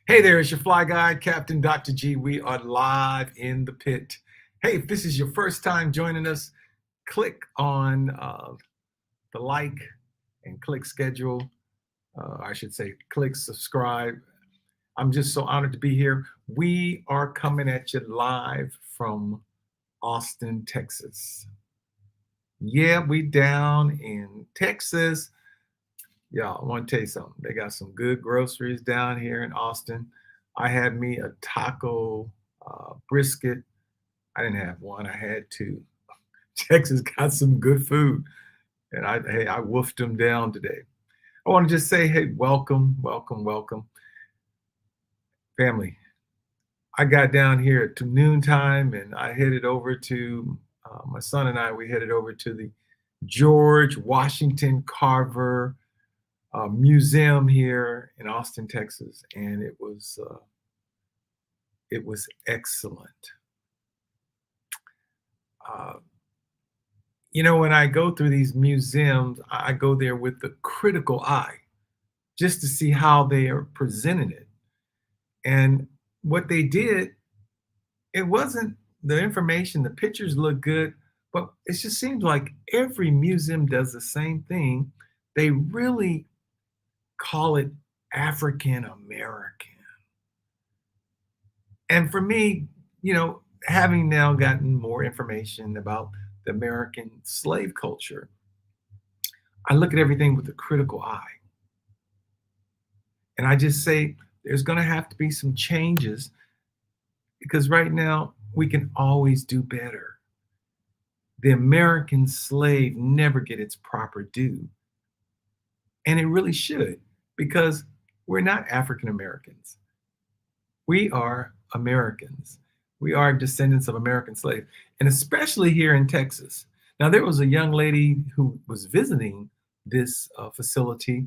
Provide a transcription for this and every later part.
Hey there, it's your fly guy, Captain Dr. G. We are live in the pit. Hey, if this is your first time joining us, click on the like and click schedule. I should say, click subscribe. I'm just so honored to be here. We are coming at you live from Austin, Texas. Yeah, we down in Texas. Y'all, I want to tell you something. They got some good groceries down here in Austin. I had me a taco brisket. I didn't have one. I had two. Texas got some good food, and I woofed them down today. I want to just say, hey, welcome, welcome, welcome, family. I got down here to noontime, and I headed over to my son and I. We headed over to the George Washington Carver museum here in Austin, Texas, and it was excellent. Uh, when I go through these museums, I go there with the critical eye just to see how they are presenting it. And what they did, it wasn't the information, the pictures look good, but it just seems like every museum does the same thing. They really call it African American. And for me, having now gotten more information about the American slave culture, I look at everything with a critical eye. And I just say there's going to have to be some changes because right now we can always do better. The American slave never get its proper due. And it really should, because we're not African Americans. We are Americans. We are descendants of American slaves, and especially here in Texas. Now, there was a young lady who was visiting this facility,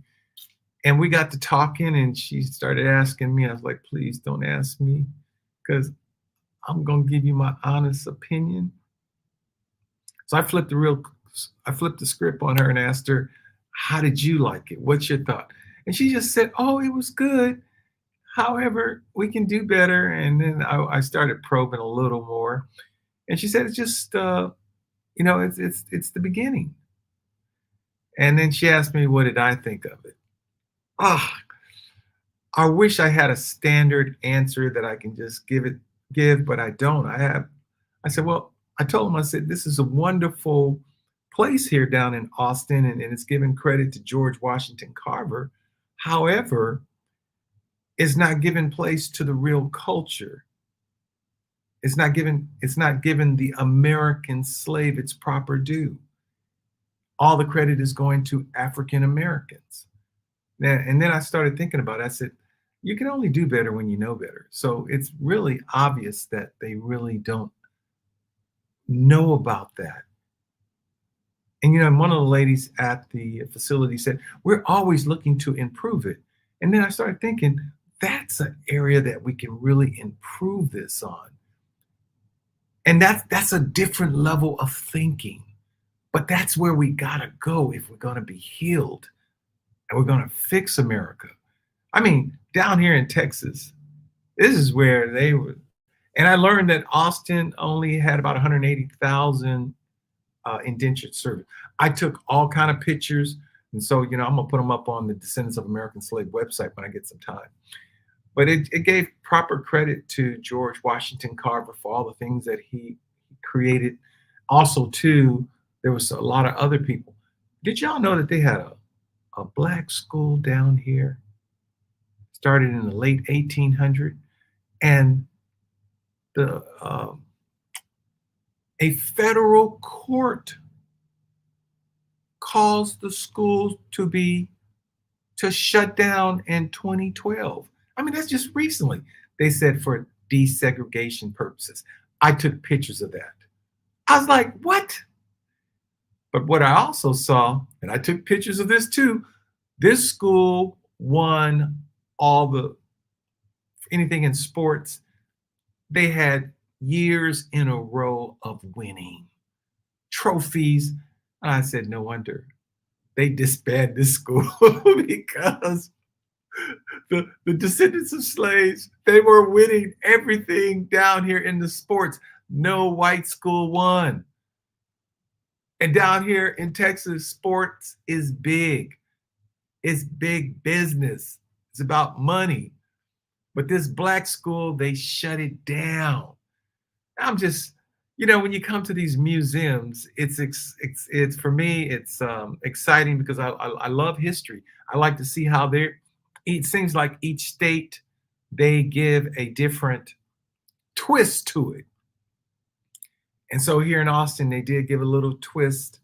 and we got to talking, and she started asking me. I was like, please don't ask me, because I'm going to give you my honest opinion. So I flipped the script on her and asked her, how did you like it? What's your thought? And she just said, oh, it was good. However, we can do better. And then I started probing a little more. And she said, it's just, it's the beginning. And then she asked me, what did I think of it? Ah, I wish I had a standard answer that I can just give, but I don't. I said, well, I told him, I said, this is a wonderful place here down in Austin, and it's giving credit to George Washington Carver. However, it's not giving place to the real culture. It's not given the American slave its proper due. All the credit is going to African Americans. And then I started thinking about it. I said, you can only do better when you know better. So it's really obvious that they really don't know about that. And one of the ladies at the facility said, we're always looking to improve it. And then I started thinking, that's an area that we can really improve this on. And that's a different level of thinking. But that's where we gotta go if we're gonna be healed and we're gonna fix America. I mean, down here in Texas, this is where they were. And I learned that Austin only had about 180,000 indentured servants. I took all kind of pictures. And so, I'm gonna put them up on the Descendants of American Slave website when I get some time. But it gave proper credit to George Washington Carver for all the things that he created. Also, too, there was a lot of other people. Did y'all know that they had a black school down here? Started in the late 1800s, and a federal court caused the school to shut down in 2012. I mean, that's just recently. They said for desegregation purposes. I took pictures of that. I was like, what? But what I also saw, and I took pictures of this too, this school won anything in sports. They had years in a row of winning trophies. I said, no wonder they disbanded this school because The descendants of slaves, they were winning everything down here in the sports. No white school won. And down here in Texas, sports is big. It's big business. It's about money. But this black school, they shut it down. I'm just, when you come to these museums, it's for me, it's exciting because I love history. I like to see how they're. It seems like each state they give a different twist to it, and so here in Austin they did give a little twist.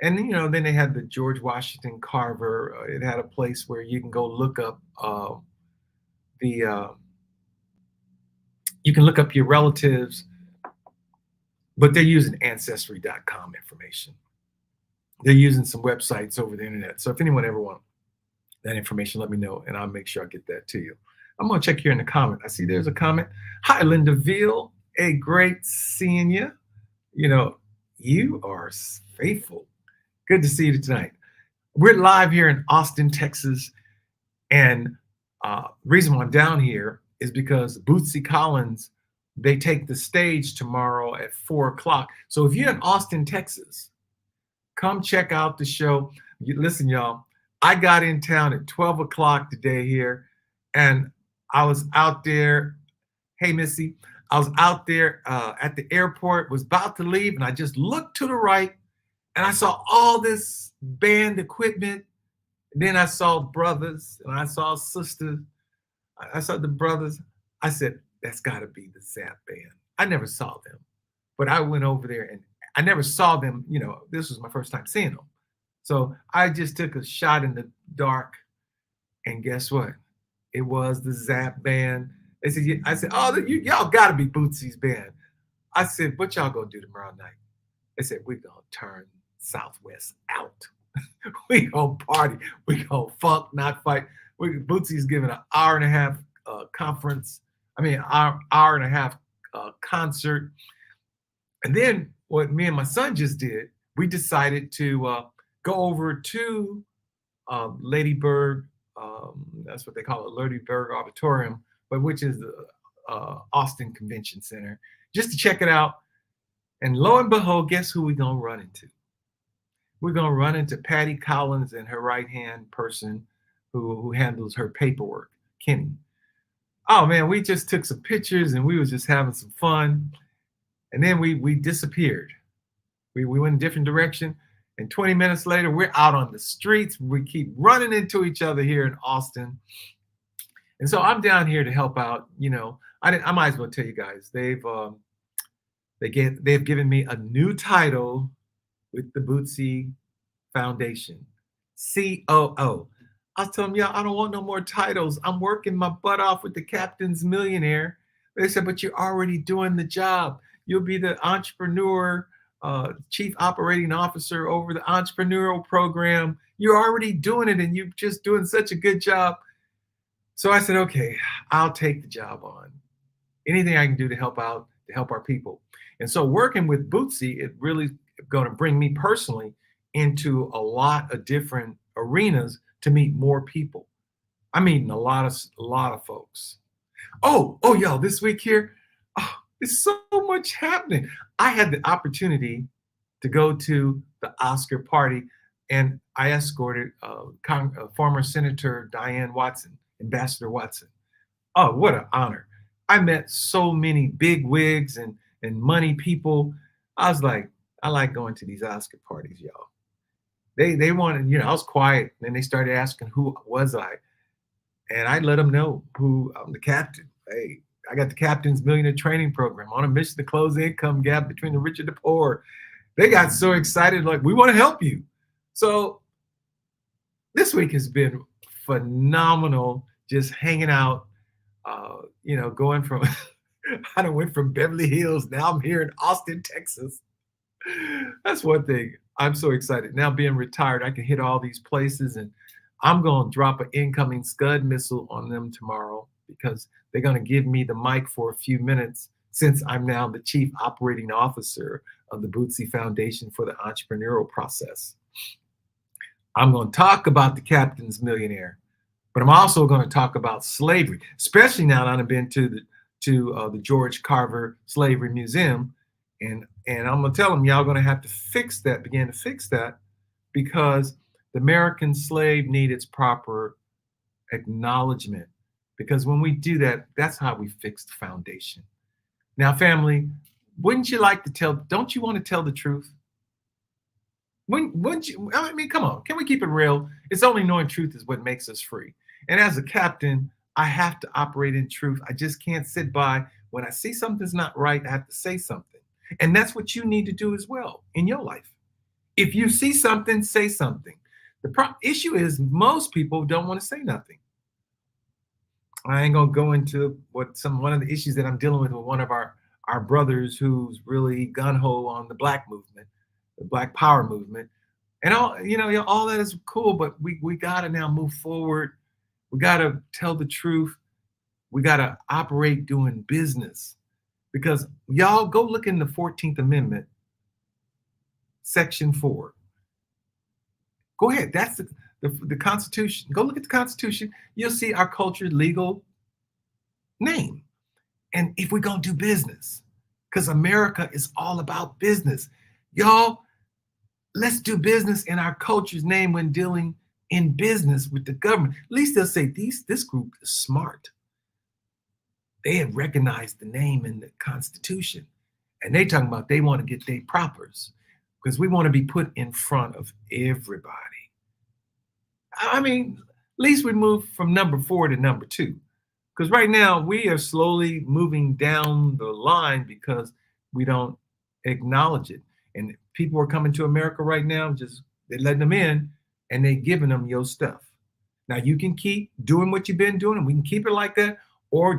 And then they had the George Washington Carver. It had a place where you can go look up the. You can look up your relatives, but they're using ancestry.com information. They're using some websites over the internet. So if anyone ever wants that information, let me know, and I'll make sure I get that to you. I'm going to check here in the comment. I see there's a comment. Hi, Linda Veal. Hey, great seeing you. You are faithful. Good to see you tonight. We're live here in Austin, Texas. And the reason why I'm down here is because Bootsy Collins, they take the stage tomorrow at 4:00. So if you're in Austin, Texas, come check out the show. Listen, y'all, I got in town at 12 o'clock today here, and I was out there. Hey, Missy, I was out there at the airport, was about to leave, and I just looked to the right, and I saw all this band equipment. And then I saw brothers, and I saw sisters. I saw the brothers. I said, that's got to be the Zap Band. I never saw them, but I went over there, and I never saw them. This was my first time seeing them. So I just took a shot in the dark, and guess what? It was the Zap Band. I said, oh, y'all got to be Bootsy's band. I said, what y'all going to do tomorrow night? They said, we're going to turn Southwest out. We going to party. We going to funk, not fight. Bootsy's giving an hour and a half conference. Hour and a half concert. And then what me and my son just did, we decided to go over to Lady Bird. That's what they call it, Lady Bird Auditorium, but which is the Austin Convention Center, just to check it out. And lo and behold, guess who we're going to run into? We're going to run into Patty Collins and her right-hand person who handles her paperwork, Kenny. Oh, man, we just took some pictures, and we was just having some fun. And then we disappeared. We went in a different direction. And 20 minutes later, we're out on the streets. We keep running into each other here in Austin. And so I'm down here to help out. I might as well tell you guys, they've given me a new title with the Bootsy Foundation, COO. I was telling them, I don't want no more titles. I'm working my butt off with the Captain's Millionaire. They said, but you're already doing the job. You'll be the entrepreneur, chief operating officer over the entrepreneurial program. You're already doing it, and you're just doing such a good job. So I said, okay, I'll take the job on. Anything I can do to help out, to help our people. And so working with Bootsy, it really going to bring me personally into a lot of different arenas to meet more people. I'm meeting a lot of folks. Oh, y'all, this week here, there's so much happening. I had the opportunity to go to the Oscar party, and I escorted former Senator Diane Watson, Ambassador Watson. Oh, what an honor. I met so many big wigs and money people. I was like, I like going to these Oscar parties, y'all. They wanted, I was quiet. Then they started asking who was I. And I let them know who I'm the captain. Hey, I got the Captain's Millionaire Training Program on a mission to close the income gap between the rich and the poor. They got so excited, like, we want to help you. So this week has been phenomenal, just hanging out, going from, I went from Beverly Hills. Now I'm here in Austin, Texas. That's one thing. I'm so excited. Now being retired, I can hit all these places, and I'm going to drop an incoming Scud missile on them tomorrow because they're going to give me the mic for a few minutes since I'm now the chief operating officer of the Bootsy Foundation for the entrepreneurial process. I'm going to talk about the Captain's Millionaire. But I'm also going to talk about slavery, especially now that I've been to the George Carver Slavery Museum, and I'm gonna tell them y'all gonna have to fix that, begin to fix that, because the American slave need its proper acknowledgement. Because when we do that, that's how we fix the foundation. Now, family, wouldn't you like to tell? Don't you want to tell the truth? Wouldn't you? I mean, come on, can we keep it real? It's only knowing truth is what makes us free. And as a captain, I have to operate in truth. I just can't sit by when I see something's not right. I have to say something, and that's what you need to do as well in your life. If you see something, say something. The issue is most people don't want to say nothing. I ain't gonna go into one of the issues that I'm dealing with one of our brothers who's really gun ho on the Black movement, the Black Power movement, and all all that is cool. But we gotta now move forward. We gotta tell the truth. We gotta operate doing business, because y'all go look in the 14th Amendment, Section 4. Go ahead. That's the Constitution. Go look at the Constitution. You'll see our culture's legal name. And if we're going to do business, because America is all about business, y'all, let's do business in our culture's name when dealing in business with the government. At least they'll say this group is smart. They have recognized the name in the Constitution. And they talking about they want to get their propers, because we want to be put in front of everybody. I mean, at least we move from number 4 to number 2. Because right now we are slowly moving down the line because we don't acknowledge it. And people are coming to America right now, just they're letting them in and they're giving them your stuff. Now you can keep doing what you've been doing, and we can keep it like that. Or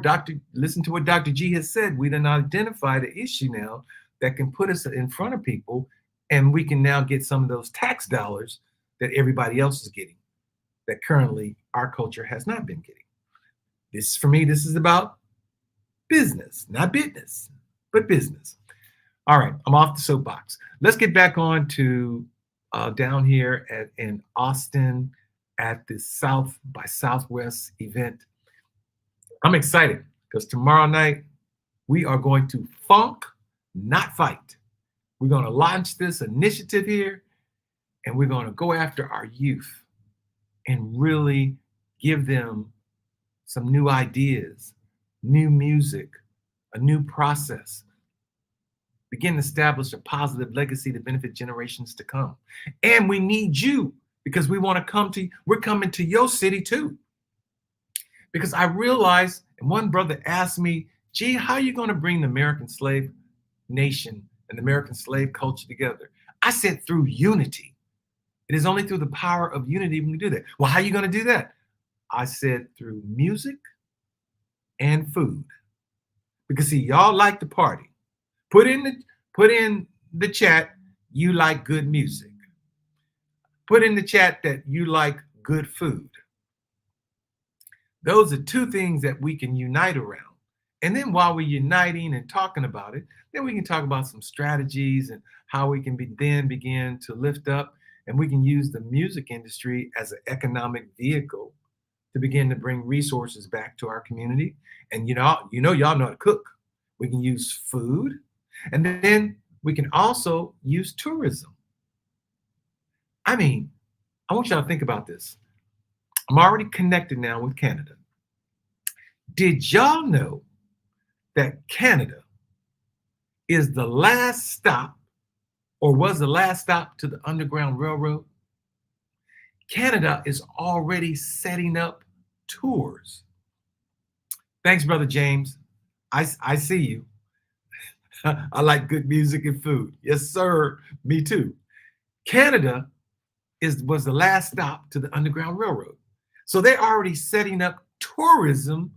listen to what Dr. G has said. We done identified an issue now that can put us in front of people, and we can now get some of those tax dollars that everybody else is getting, that currently our culture has not been getting. This, for me, this is about business, not business, but business. All right, I'm off the soapbox. Let's get back on to down here in Austin at the South by Southwest event. I'm excited because tomorrow night we are going to funk, not fight. We're going to launch this initiative here, and we're going to go after our youth and really give them some new ideas, new music, a new process. Begin to establish a positive legacy to benefit generations to come. And we need you, because we want to we're coming to your city too. Because I realized, and one brother asked me, G, how are you going to bring the American slave nation and the American slave culture together? I said, through unity. It is only through the power of unity we can do that. Well, how are you going to do that? I said, through music and food. Because see, y'all like to party. Put in the chat, you like good music. Put in the chat that you like good food. Those are 2 things that we can unite around. And then while we're uniting and talking about it, then we can talk about some strategies and how we can begin to lift up, and we can use the music industry as an economic vehicle to begin to bring resources back to our community. And y'all know how to cook. We can use food, and then we can also use tourism. I mean, I want y'all to think about this. I'm already connected now with Canada. Did y'all know that Canada is the last stop, or was the last stop, to the Underground Railroad? Canada is already setting up tours. Thanks, Brother James. I see you. I like good music and food. Yes, sir. Me too. Canada was the last stop to the Underground Railroad. So they're already setting up tourism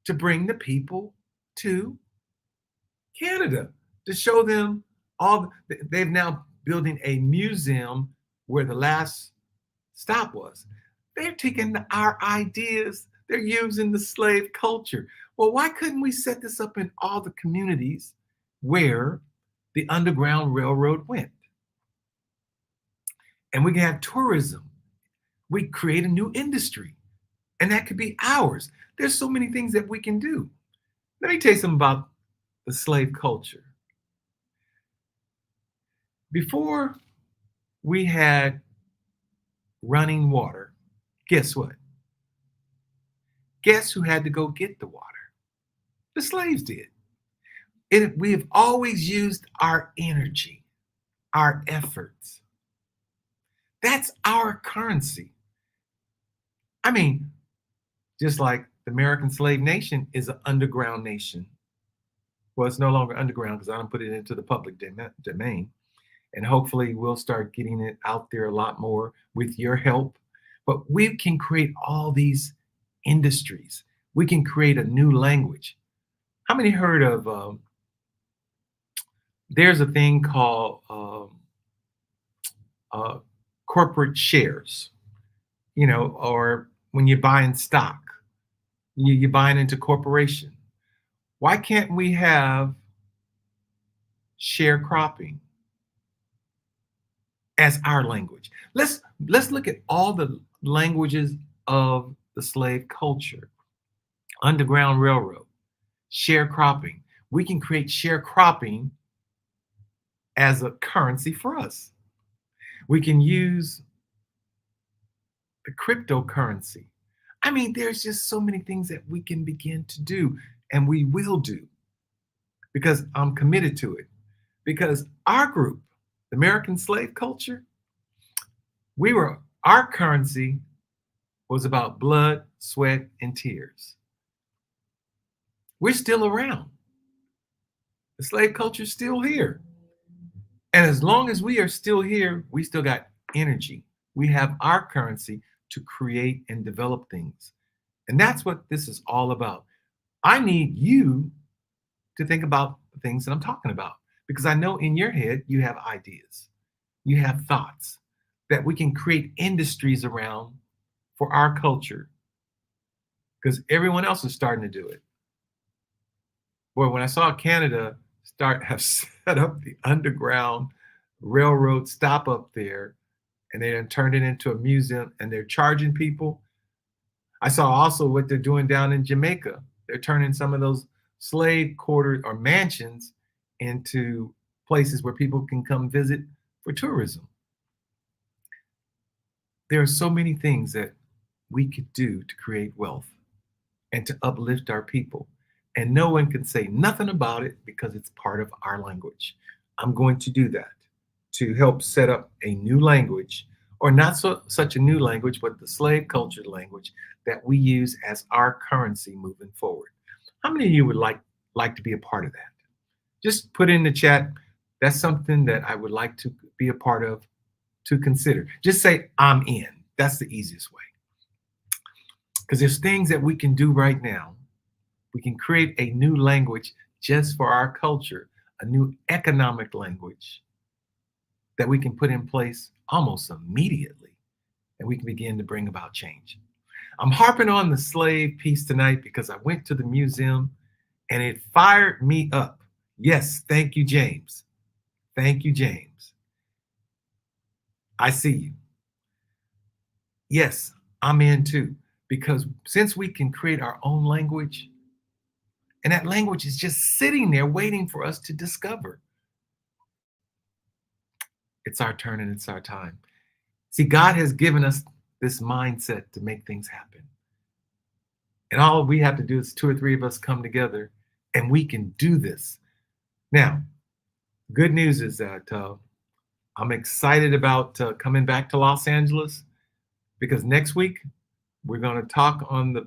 to bring the people to Canada, to show them they've now building a museum where the last stop was. They're taking our ideas. They're using the slave culture. Well, why couldn't we set this up in all the communities where the Underground Railroad went? And we can have tourism. We create a new industry. And that could be ours. There's so many things that we can do. Let me tell you something about the slave culture. Before we had running water, guess what? Guess who had to go get the water? The slaves did. We have always used our energy, our efforts. That's our currency. I mean, just like the American slave nation is an underground nation. Well, it's no longer underground because I don't put it into the public domain. And hopefully we'll start getting it out there a lot more with your help. But we can create all these industries. We can create a new language. How many heard of, there's a thing called uh, corporate shares, or when you're buying stock, you're buying into corporation. Why can't we have sharecropping as our language? Let's look at all the languages of the slave culture. Underground Railroad, sharecropping. We can create sharecropping as a currency for us. We can use the cryptocurrency. I mean, there's just so many things that we can begin to do, and we will do because I'm committed to it. Because our group, the American slave culture, our currency was about blood, sweat, and tears. We're still around. The slave culture is still here. And as long as we are still here, we still got energy. We have our currency to create and develop things. And that's what this is all about. I need you to think about the things that I'm talking about because I know in your head you have ideas, you have thoughts that we can create industries around for our culture because everyone else is starting to do it. Boy, when I saw Canada have set up the underground railroad stop up there and they then turned it into a museum and they're charging people. I saw also what they're doing down in Jamaica. They're turning some of those slave quarters or mansions into places where people can come visit for tourism. There are so many things that we could do to create wealth and to uplift our people. And no one can say nothing about it because it's part of our language. I'm going to do that to help set up a new language, or not such a new language, but the slave culture language that we use as our currency moving forward. How many of you would like to be a part of that? Just put in the chat. That's something that I would like to be a part of, to consider. Just say, I'm in. That's the easiest way. Because there's things that we can do right now. We can create a new language just for our culture, a new economic language that we can put in place almost immediately, and we can begin to bring about change. I'm harping on the slave piece tonight because I went to the museum and it fired me up. Yes, thank you, James. Thank you, James. I see you. Yes, I'm in too, because since we can create our own language, and that language is just sitting there waiting for us to discover. It's our turn and it's our time. See, God has given us this mindset to make things happen. And all we have to do is 2 or 3 of us come together and we can do this. Now, good news is that I'm excited about coming back to Los Angeles because next week we're going to talk on the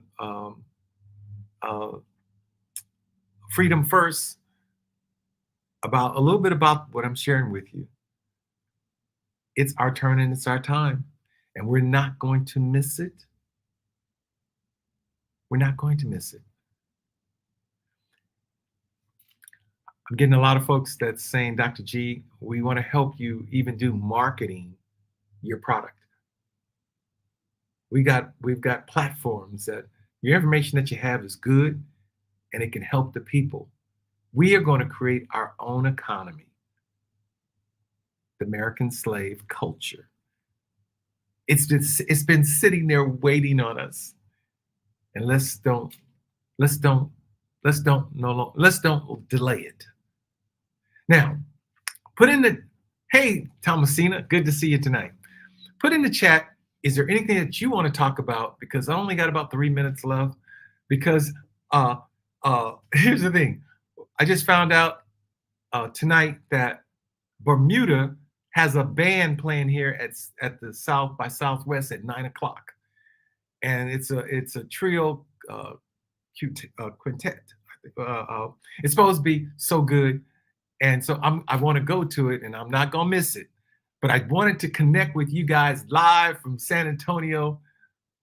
Freedom First about a little bit about what I'm sharing with you. It's our turn and it's our time, and we're not going to miss it. We're not going to miss it. I'm getting a lot of folks that's saying, Dr. G, we want to help you even do marketing your product. We've got platforms that your information that you have is good and it can help the people. We are going to create our own economy, the American slave culture. It's been sitting there waiting on us. And let's don't let's don't no lo- let's don't delay it. Now, put in the hey Thomasina, good to see you tonight. Put in the chat, is there anything that you want to talk about? Because I only got about 3 minutes left. Because here's the thing. I just found out tonight that Bermuda has a band playing here at the South by Southwest at 9 o'clock, and it's a trio quintet. It's supposed to be so good, and so I want to go to it, and I'm not gonna miss it. But I wanted to connect with you guys live from San Antonio,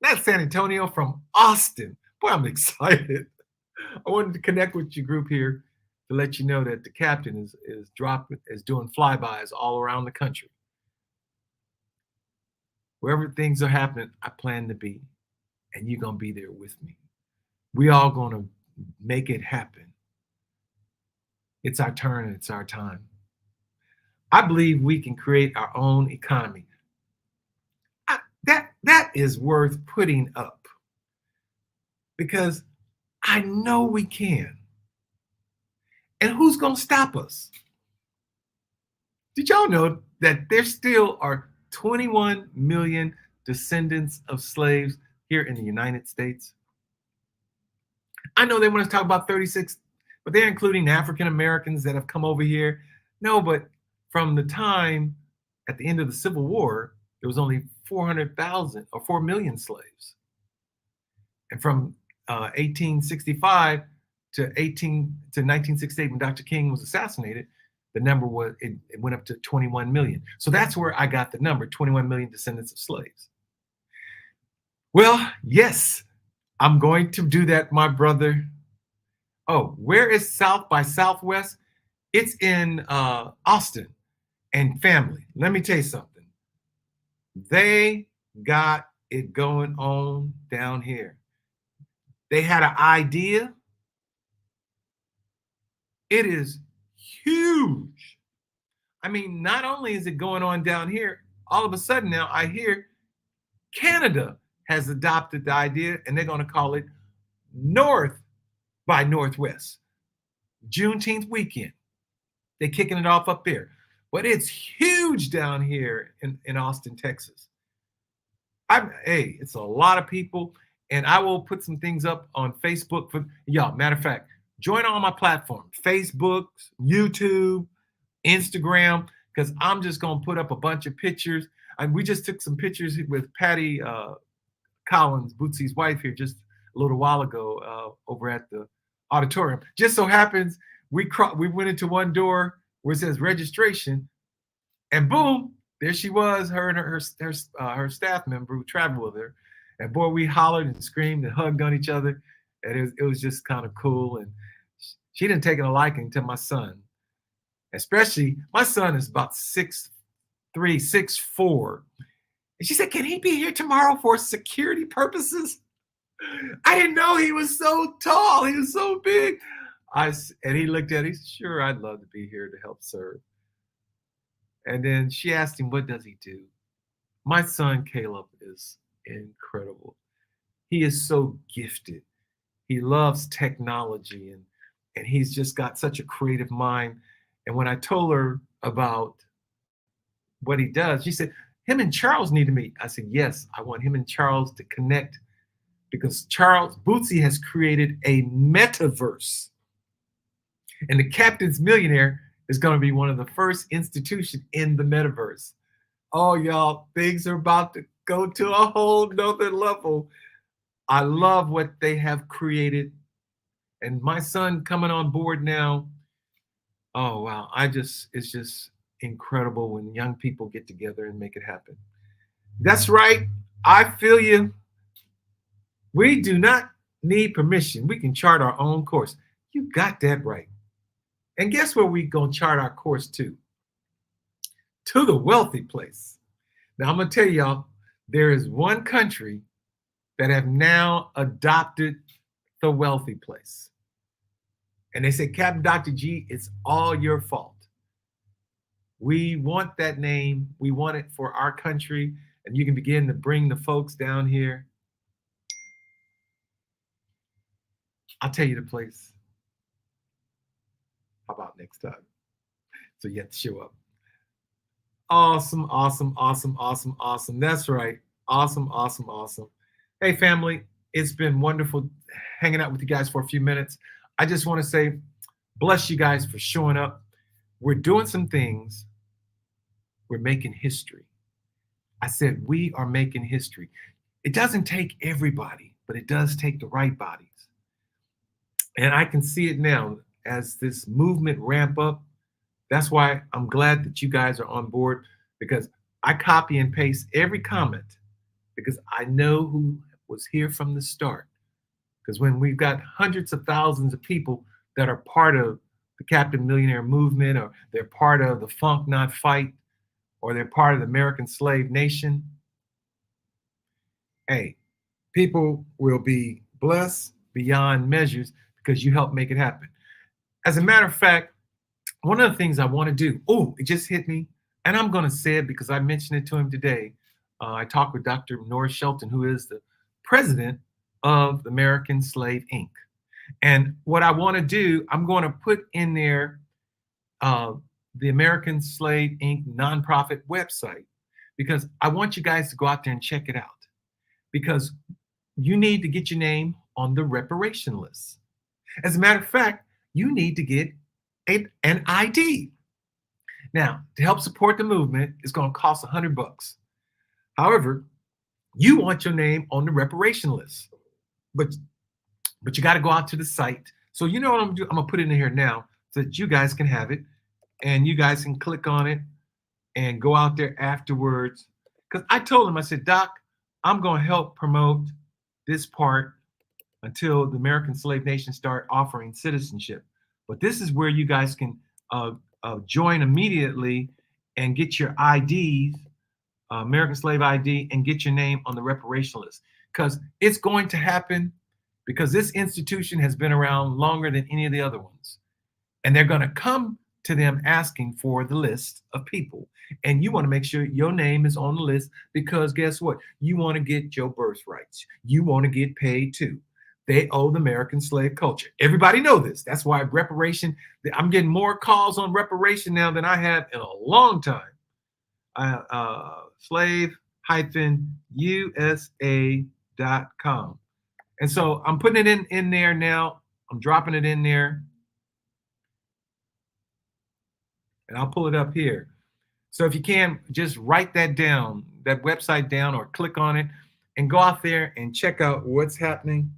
not San Antonio, from Austin. Boy, I'm excited. I wanted to connect with your group here to let you know that the captain is doing flybys all around the country. Wherever things are happening, I plan to be, and you're gonna be there with me. We all gonna make it happen. It's our turn and it's our time. I believe we can create our own economy. That is worth putting up because I know we can. And who's gonna stop us? Did y'all know that there still are 21 million descendants of slaves here in the United States? I know they want to talk about 36, but they're including African Americans that have come over here. No, but from the time at the end of the Civil War, there was only 400,000 or 4 million slaves. And from 1865 to 1968, when Dr. King was assassinated, the number it went up to 21 million. So that's where I got the number, 21 million descendants of slaves. Well, yes, I'm going to do that, my brother. Oh, where is South by Southwest? It's in Austin. And family, let me tell you something. They got it going on down here. They had an idea. It is huge. I mean, not only is it going on down here, all of a sudden now I hear Canada has adopted the idea and they're going to call it North by Northwest. Juneteenth weekend. They're kicking it off up there. But it's huge down here in Austin, Texas. Hey, it's a lot of people. And I will put some things up on Facebook for y'all. Matter of fact, join all my platforms, Facebook, YouTube, Instagram, because I'm just going to put up a bunch of pictures. And we just took some pictures with Patty Collins, Bootsy's wife here, just a little while ago over at the auditorium. Just so happens we went into one door where it says registration, and boom, there she was, her and her staff member who traveled with her. And boy, we hollered and screamed and hugged on each other. And it was just kind of cool. And she didn't take a liking to my son. Especially, my son is about 6'3", 6'4". And she said, can he be here tomorrow for security purposes? I didn't know he was so tall. He was so big. And he looked at it. He said, sure, I'd love to be here to help serve. And then she asked him, what does he do? My son, Caleb, is incredible. He is so gifted. He loves technology and he's just got such a creative mind. And when I told her about what he does, she said, him and Charles need to meet. I said, yes, I want him and Charles to connect because Charles Bootsy has created a metaverse. And the Captain's Millionaire is going to be one of the first institutions in the metaverse. Oh, y'all, things are about to go to a whole nother level. I love what they have created. And my son coming on board now. Oh, wow. It's just incredible when young people get together and make it happen. That's right. I feel you. We do not need permission. We can chart our own course. You got that right. And guess where we going to chart our course to? To the wealthy place. Now, I'm going to tell y'all, there is one country that have now adopted the wealthy place. And they say, Captain Dr. G, it's all your fault. We want that name. We want it for our country. And you can begin to bring the folks down here. I'll tell you the place. How about next time? So you have to show up. Awesome, awesome, awesome, awesome, awesome. That's right. Awesome, awesome, awesome. Hey, family, it's been wonderful hanging out with you guys for a few minutes. I just want to say, bless you guys for showing up. We're doing some things, we're making history. I said, we are making history. It doesn't take everybody, but it does take the right bodies. And I can see it now as this movement ramp up. That's why I'm glad that you guys are on board, because I copy and paste every comment because I know who was here from the start. Because when we've got hundreds of thousands of people that are part of the Captain Millionaire movement, or they're part of the Funk Not Fight, or they're part of the American Slave Nation, hey, people will be blessed beyond measures because you helped make it happen. As a matter of fact, one of the things I want to do, oh, it just hit me, and I'm going to say it because I mentioned it to him today. I talked with Dr. Norris Shelton, who is the president of the American Slave Inc. And what I want to do, I'm going to put in there uh, the American Slave Inc. nonprofit website, because I want you guys to go out there and check it out, because you need to get your name on the reparation list. As a matter of fact, you need to get an ID. Now, to help support the movement, it's going to cost $100. However, you want your name on the reparation list, but you got to go out to the site. So you know what I'm gonna do? I'm gonna put it in here now so that you guys can have it, and you guys can click on it and go out there afterwards. Because I told him, I said, Doc, I'm gonna help promote this part until the American Slave Nation start offering citizenship. But this is where you guys can join immediately and get your IDs, American Slave ID, and get your name on the reparation list. Because it's going to happen, because this institution has been around longer than any of the other ones. And they're going to come to them asking for the list of people. And you want to make sure your name is on the list, because guess what? You want to get your birthrights. You want to get paid too. They owe the American slave culture. Everybody know this. That's why reparation, I'm getting more calls on reparation now than I have in a long time. Slave-usa.com. And so I'm putting it in there now. I'm dropping it in there. And I'll pull it up here. So if you can, just write that down, that website down, or click on it and go out there and check out what's happening.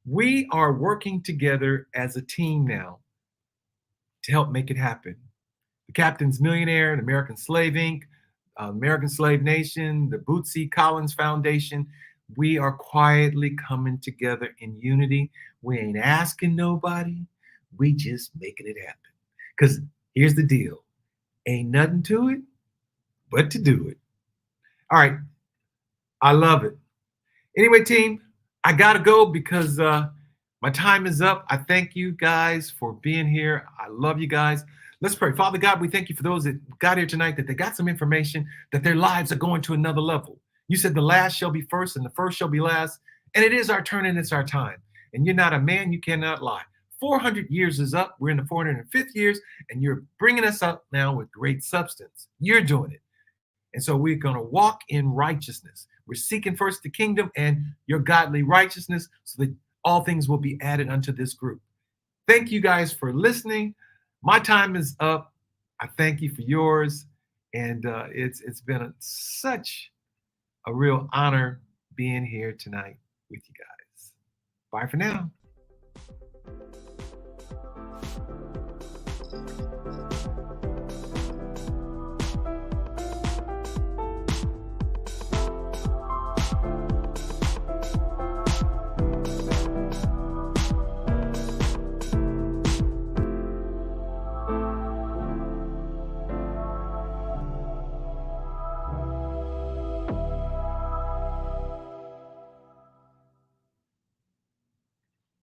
We are working together as a team now to help make it happen. The Captain's Millionaire, the American Slave Inc., American Slave Nation, the Bootsy Collins Foundation, we are quietly coming together in unity. We ain't asking nobody. We just making it happen. Because here's the deal. Ain't nothing to it but to do it. All right. I love it. Anyway, team, I got to go because my time is up. I thank you guys for being here. I love you guys. Let's pray. Father God, we thank you for those that got here tonight, that they got some information, that their lives are going to another level. You said the last shall be first and the first shall be last. And it is our turn and it's our time. And you're not a man, you cannot lie. 400 years is up. We're in the 405th years, and you're bringing us up now with great substance. You're doing it. And so we're going to walk in righteousness. We're seeking first the kingdom and your godly righteousness, so that all things will be added unto this group. Thank you guys for listening. My time is up. I thank you for yours. And it's been such a real honor being here tonight with you guys. Bye for now.